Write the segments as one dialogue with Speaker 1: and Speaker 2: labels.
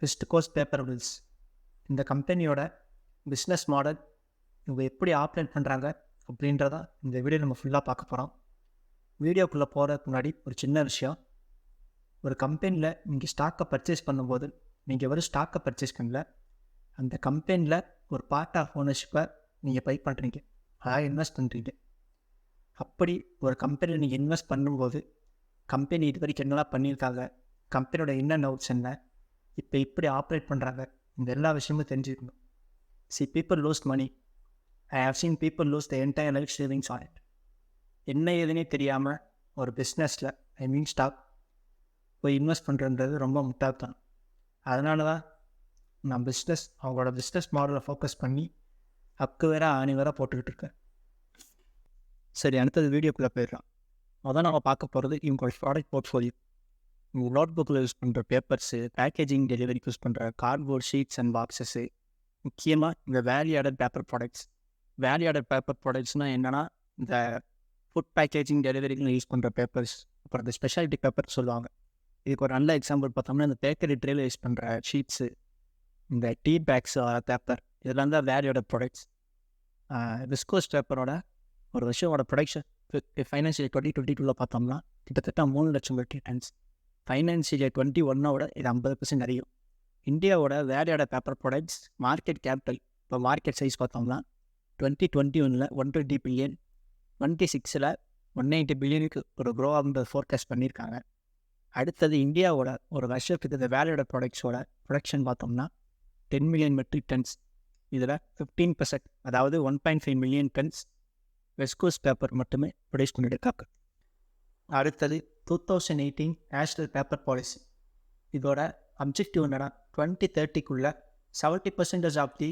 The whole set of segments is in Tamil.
Speaker 1: West coast paper mills. இந்த கம்பெனியோட பிஸ்னஸ் மாடல், இவங்க எப்படி ஆப்ரேட் பண்ணுறாங்க அப்படின்றதான் இந்த வீடியோ நம்ம ஃபுல்லாக பார்க்க போகிறோம். வீடியோக்குள்ளே போகிறதுக்கு முன்னாடி ஒரு சின்ன விஷயம். ஒரு கம்பெனியில் நீங்கள் ஸ்டாக்கை பர்ச்சேஸ் பண்ணும்போது நீங்கள் வெறும் ஸ்டாக்கை பர்ச்சேஸ் பண்ணல, அந்த கம்பெனியில் ஒரு பார்ட் ஆஃப் ஓனர்ஷிப்பை நீங்கள் பை பண்ணுறீங்க, அதாவது இன்வெஸ்ட் பண்ணுறீங்க. அப்படி ஒரு கம்பெனியில் நீங்கள் இன்வெஸ்ட் பண்ணும்போது கம்பெனி இது வரைக்கும் என்னெல்லாம் பண்ணியிருக்காங்க, கம்பெனியோட என்ன நோட்ஸ் என்ன, இப்போ இப்படி ஆப்ரேட் பண்ணுறாங்க, இந்த எல்லா விஷயமும் தெரிஞ்சுக்கணும். people lose money. I have seen people lose the entire life savings on it. என்ன ஏதுன்னே தெரியாமல் ஒரு பிஸ்னஸில் ஸ்டாக் போய் இன்வெஸ்ட் பண்ணுறது ரொம்ப முட்டாள்தான். அதனால தான் நான் அவங்களோட பிஸ்னஸ் மாடலை ஃபோக்கஸ் பண்ணி அக்கு வேற ஆணி வேற போட்டுக்கிட்டு இருக்கேன். சரி, அடுத்தது வீடியோக்குள்ளே போயிடலாம். அதான் நம்ம பார்க்க போகிறது இவங்களோட ப்ராடக்ட் போர்ட்ஃபோலியோ. உங்கள் நோட் புக்கில் யூஸ் பண்ணுற பேப்பர்ஸு, பேக்கேஜிங் டெலிவரிக்கு யூஸ் பண்ணுற கார்ட்போர்ட் ஷீட்ஸ் அண்ட் பாக்ஸஸ்ஸு, முக்கியமாக இந்த value added paper products. Value added paper ப்ராடக்ட்ஸ்னால் என்னென்னா, இந்த ஃபுட் பேக்கேஜிங் டெலிவரிக்கு யூஸ் பண்ணுற பேப்பர்ஸ், அப்புறம் இந்த ஸ்பெஷாலிட்டி பேப்பர் சொல்லுவாங்க. இதுக்கு ஒரு நல்ல எக்ஸாம்பிள் பார்த்தோம்னா இந்த பேக்கரி ட்ரேல யூஸ் பண்ணுற ஷீட்ஸு, இந்த டீ பேக்ஸ் பேப்பர், இதெல்லாம் தான் வேல்யூ ஆடட் ப்ராடக்ட்ஸ். விஸ்கோஸ் பேப்பரோட ஒரு வருஷமோட ப்ரொடக்ஷன் ஃபைனான்சியல் 2022 பார்த்தோம்னா கிட்டத்தட்ட 3 லட்சம் மெட்ரிக் டன்ஸ். ஃபைனான்சியல் 2021 இது 50% அதிகம். இந்தியாவோட value added paper products market capital, இப்போ மார்க்கெட் சைஸ் பார்த்தோம்னா 2021 120 பில்லியன், 2026 190 பில்லியனுக்கு ஒரு க்ரோ ஆகுன்றது ஃபோர்காஸ்ட் பண்ணியிருக்காங்க. அடுத்தது இந்தியாவோட ஒரு வருஷத்துக்கு இந்த வேல்யூ ஆடட் ப்ராடக்ட்ஸோட ப்ரொடக்ஷன் பார்த்தோம்னா 10 மில்லியன் மெட்ரிக் டன்ஸ். இதில் 15%, அதாவது 1.5 மில்லியன் டன்ஸ் வெஸ்கோஸ் பேப்பர் மட்டுமே ப்ரொடியூஸ் பண்ணியிருக்காங்க. அடுத்தது 2018 நேஷ்னல் பேப்பர் பாலிசி. இதோட அப்ஜெக்டிவ் என்னன்னா, 2030 70% ஆஃப் தி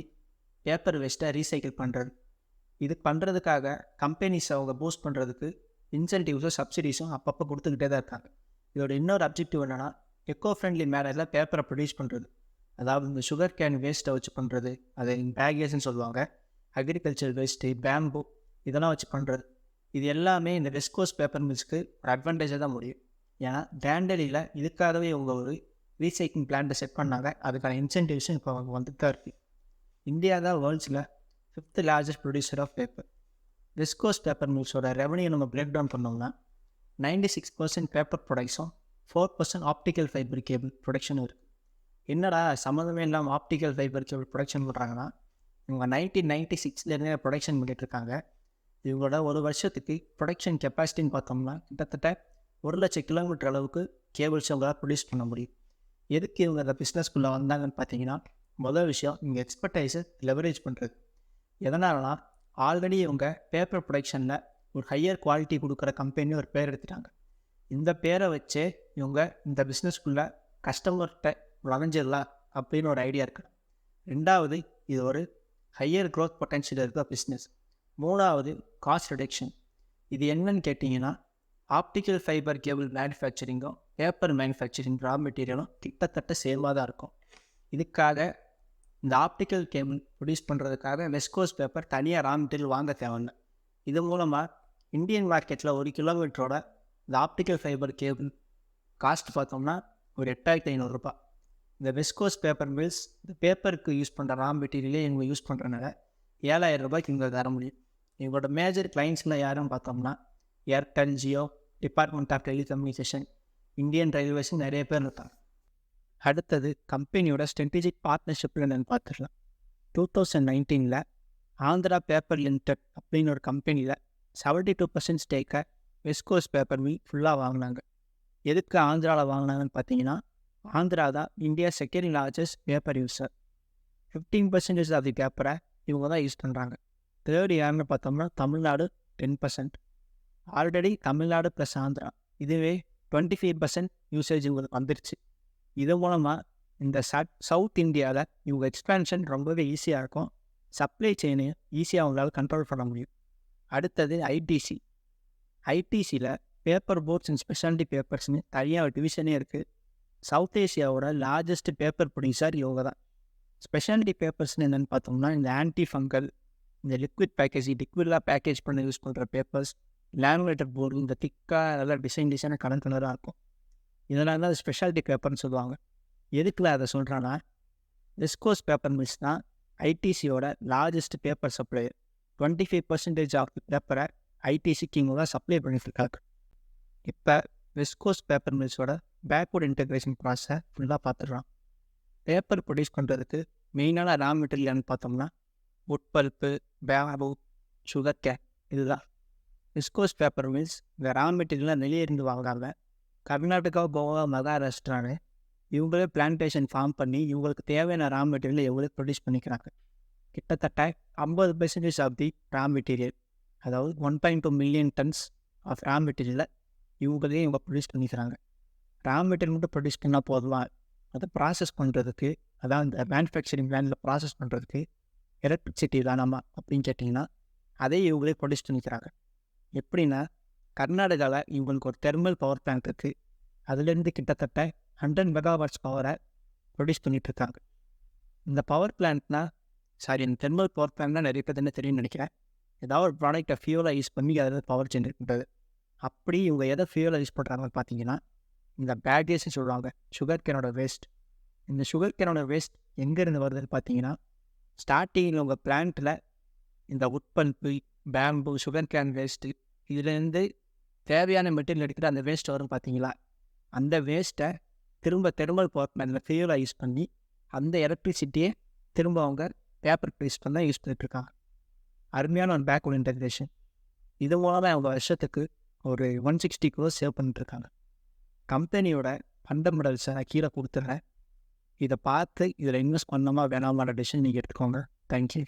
Speaker 1: பேப்பர் வேஸ்ட்டை ரீசைக்கிள் பண்ணுறது. இது பண்ணுறதுக்காக கம்பெனிஸ் அவங்க பூஸ்ட் பண்ணுறதுக்கு இன்சென்டிவ்ஸும் சப்சிடிஸும் அப்பப்போ கொடுத்துக்கிட்டே தான் இருக்காங்க. இதோட இன்னொரு அப்ஜெக்டிவ் என்னென்னா, எக்கோ ஃப்ரெண்ட்லி மேனரில் பேப்பரை ப்ரொடியூஸ் பண்ணுறது. அதாவது இந்த சுகர் கேன் வேஸ்ட்டை வச்சு பண்ணுறது, அதை பேகேஜ்னு சொல்லுவாங்க. அக்ரிகல்ச்சர் வேஸ்ட்டு, பேம்பு, இதெல்லாம் வச்சு பண்ணுறது. இது எல்லாமே இந்த வெஸ்ட் கோஸ்ட் பேப்பர் மில்ஸ்க்கு ஒரு அட்வான்டேஜாக தான் முடியும். ஏன்னா டேண்டலியில் இதுக்காகவே இவங்க ஒரு ரீசைக்கிங் பிளான்ட்டை செட் பண்ணாங்க. அதுக்கான இன்சென்டிவ்ஸும் இப்போ அவங்க வந்துட்டு தான் இருக்குது. இந்தியா தான் வேர்ல்ட்ஸில் 5th largest producer of paper. West coast paper மில்ஸோட ரெவன்யூ நம்ம பிரேக் டவுன் பண்ணோம்னா 96% paper production, 4% optical fibre cable ப்ரொடக்ஷனும் இருக்குது. என்னடா சம்மந்தமே இல்லாமல் ஆப்டிக்கல் ஃபைபர் கேபிள் ப்ரொடக்ஷன் பண்ணுறாங்கன்னா, இவங்க 1996 ப்ரொடக்ஷன் பண்ணிகிட்ருக்காங்க. இவங்களோட ஒரு வருஷத்துக்கு ப்ரொடக்ஷன் கெப்பாசிட்டின்னு பார்த்தோம்னா கிட்டத்தட்ட 1,00,000 கிலோமீட்டர் அளவுக்கு கேபிள்ஸ் அவங்களால் ப்ரொடியூஸ் பண்ண முடியும். எதுக்கு இவங்க அந்த பிஸ்னஸ்குள்ளே வந்தாங்கன்னு பார்த்தீங்கன்னா, முதல் விஷயம் இவங்க எக்ஸ்பர்டைஸை லெவரேஜ் பண்ணுறது. எதனாலனா, ஆல்ரெடி இவங்க பேப்பர் ப்ரொடக்ஷனில் ஒரு ஹையர் குவாலிட்டி கொடுக்குற கம்பெனி ஒரு பேர் எடுத்துட்டாங்க. இந்த பேரை வச்சே இவங்க இந்த பிஸ்னஸ்குள்ளே கஸ்டமர்கிட்ட வளைஞ்சிடலாம் அப்படின்னு ஒரு ஐடியா இருக்குது. 2வது, இது ஒரு ஹையர் க்ரோத் பொட்டன்ஷியல் இருக்கிற பிஸ்னஸ். 3வது, காஸ்ட் ரிடக்ஷன். இது என்னன்னு கேட்டிங்கன்னா, ஆப்டிக்கல் ஃபைபர் கேபிள் மேனுஃபேக்சரிங்கும் பேப்பர் மேனுஃபேக்சரிங் ரா மெட்டீரியலும் கிட்டத்தட்ட சேமாக தான் இருக்கும். இதுக்காக இந்த ஆப்டிக்கல் கேபிள் ப்ரொடியூஸ் பண்ணுறதுக்காக வெஸ்ட் கோஸ்ட் பேப்பர் தனியாக ரா மெட்டீரியல் வாங்க தேவையில்லை. இது மூலமாக இந்தியன் மார்க்கெட்டில் 1 கிலோமீட்டரோட இந்த ஆப்டிக்கல் ஃபைபர் கேபிள் காஸ்ட் பார்த்தோம்னா ஒரு 8,500 ரூபாய். இந்த வெஸ்ட் கோஸ்ட் பேப்பர் மில்ஸ் இந்த பேப்பருக்கு யூஸ் பண்ணுற ரா மெட்டீரியலே இவங்க யூஸ் பண்ணுறதுனால 7,000 ரூபாய்க்கு இவங்க தர முடியும். இவங்களோட மேஜர் கிளைண்ட்ஸ்லாம் யாரும் பார்த்தோம்னா Airtel, Jio, department of telecommunication, Indian ரயில்வேஸும் நிறைய பேர் இருக்காங்க. அடுத்தது கம்பெனியோட ஸ்ட்ராட்டஜிக் பார்ட்னர்ஷிப்பில் என்னென்னு பார்த்துக்கலாம். 2019 ஆந்திரா பேப்பர் லிமிடெட் அப்படின்னு ஒரு கம்பெனியில் 72% ஸ்டேக்கை வெஸ்ட் கோஸ்ட் பேப்பர் மில் ஃபுல்லாக வாங்கினாங்க. எதுக்கு ஆந்திராவில் வாங்கினாங்கன்னு பார்த்தீங்கன்னா, ஆந்திரா தான் India second largest paper user. 15% of the பேப்பரை இவங்க தான் யூஸ் பண்ணுறாங்க. தேர்ட் யாருன்னு பார்த்தோம்னா தமிழ்நாடு 10%. ஆல்ரெடி தமிழ்நாடு ப்ளஸ் ஆந்திரா இதுவே 25% யூசேஜ் இவங்களுக்கு வந்துருச்சு. இது மூலமாக இந்த சவுத் இந்தியாவில் இவங்க எக்ஸ்பேன்ஷன் ரொம்பவே ஈஸியாக இருக்கும். சப்ளை செயினையும் ஈஸியாக அவங்களால கண்ட்ரோல் பண்ண முடியும். அடுத்தது ஐடிசி. ஐடிசியில் பேப்பர் போர்ட்ஸ் அண்ட் ஸ்பெஷாலிட்டி பேப்பர்ஸ்னு தனியாக ஒரு டிவிஷனே இருக்குது. சவுத் ஏஷியாவோட லார்ஜஸ்ட் பேப்பர் ப்ரொடியூசர் இவங்க தான். ஸ்பெஷாலிட்டி பேப்பர்ஸ்னு என்னென்னு பார்த்தோம்னா இந்த ஆன்டி ஃபங்கல், இந்த லிக்விடாக பேக்கேஜ் பண்ண யூஸ் பண்ணுற பேப்பர்ஸ், லேமினேட்டட் போர்டு, இந்த திக்காக நல்லா டிசைனாக கலர் கலராக இருக்கும். இதனால தான் அது ஸ்பெஷாலிட்டி பேப்பர்னு சொல்லுவாங்க. எதுக்குல அதை சொல்கிறேன்னா, விஸ்கோஸ் பேப்பர் மில்ஸ் தான் ஐடிசியோட லார்ஜஸ்ட் பேப்பர் சப்ளையர். 25% ஆஃப் பேப்பரை ஐடிசிக்கு இவங்க தான் சப்ளை பண்ணிட்டு இருக்காங்க. இப்போ விஸ்கோஸ் பேப்பர் மில்ஸோட பேக்வர்ட் இன்டெகிரேஷன் ப்ராசஸை ஃபுல்லாக பார்த்துடுறோம். பேப்பர் ப்ரொடியூஸ் பண்ணுறதுக்கு மெயினான ரா மெட்டீரியல்னு பார்த்தோம்னா wood bulb, bamboo, sugar cane இதுதான். விஸ்கோஸ் பேப்பர் மில்ஸ் இந்த ரா மெட்டீரியலாக வெளியிருந்து வாங்காம கர்நாடகா, கோவா, மகாராஷ்டிரான்னு இவங்களே பிளான்டேஷன் ஃபார்ம் பண்ணி இவங்களுக்கு தேவையான ரா மெட்டீரியல் இவங்களே ப்ரொடியூஸ் பண்ணிக்கிறாங்க. கிட்டத்தட்ட 50% ஆஃப் தி ரா மெட்டீரியல், அதாவது 1.2 மில்லியன் டன்ஸ் ஆஃப் ரா மெட்டீரியலை இவங்க ப்ரொடியூஸ் பண்ணிக்கிறாங்க. ரா மெட்டீரியல் மட்டும் ப்ரொடியூஸ் பண்ணால் போதுமா, அதை ப்ராசஸ் பண்ணுறதுக்கு, அதான் இந்த மேனுஃபேக்சரிங் பிளானில் ப்ராசஸ் பண்ணுறதுக்கு எலக்ட்ரிசிட்டி தானாமா அப்படின்னு கேட்டிங்கன்னா அதே இவங்களே ப்ரொடியூஸ் பண்ணிக்கிறாங்க. எப்படின்னா, கர்நாடகாவில் இவங்களுக்கு ஒரு தெர்மல் பவர் பிளான்ட் இருக்குது. அதுலேருந்து கிட்டத்தட்ட 100 மெகாவாட்ஸ் பவரை ப்ரொடியூஸ் பண்ணிகிட்ருக்காங்க. இந்த பவர் பிளான்ட்னா இந்த தெர்மல் பவர் பிளான்ட்னா நிறைய பேர் என்ன தெரியும்னு நினைக்கிறேன். ஏதாவது ஒரு ப்ராடக்டை ஃபியூலாக யூஸ் பண்ணி அதில் பவர் ஜென்ரேட் பண்ணுறது. அப்படி இவங்க எதை ஃபியூலாக யூஸ் பண்ணுறாங்கன்னு பார்த்தீங்கன்னா, இந்த பேக்கேஜ்னு சொல்லுவாங்க, சுகர் கேனோட வேஸ்ட். இந்த சுகர் கேனோட வேஸ்ட் எங்கேருந்து வருதுன்னு பார்த்தீங்கன்னா, ஸ்டார்டிங்கில் உங்கள் பிளான்ட்டில் இந்த wood bulb, bamboo, sugar cane waste இதுலேருந்து தேவையான மெட்டீரியல் எடுக்கிற அந்த வேஸ்ட் வரும் பார்த்தீங்களா, அந்த வேஸ்ட்டை திரும்ப தெர்மல் பவர் பிளான்ட்டில் ஃபியூலாக யூஸ் பண்ணி அந்த எலக்ட்ரிசிட்டியை திரும்ப அவங்க பேப்பர் ப்ரொடியூஸ் பண்ண யூஸ் பண்ணிட்டுருக்காங்க. அருமையான ஒரு பேக்வர்ட் இன்டெகிரேஷன். இது மூலமாக அவங்க வருஷத்துக்கு ஒரு 160 crores சேவ் பண்ணிட்டுருக்காங்க. கம்பெனியோட ஃபண்டமெண்டல்ஸை நான் கீழே கொடுத்துட்றேன். இதை பார்த்து இதில் இன்வெஸ்ட் பண்ணாமல் வேணாமான டிசிஷன் நீங்கள் எடுத்துக்கோங்க. தேங்க்யூ.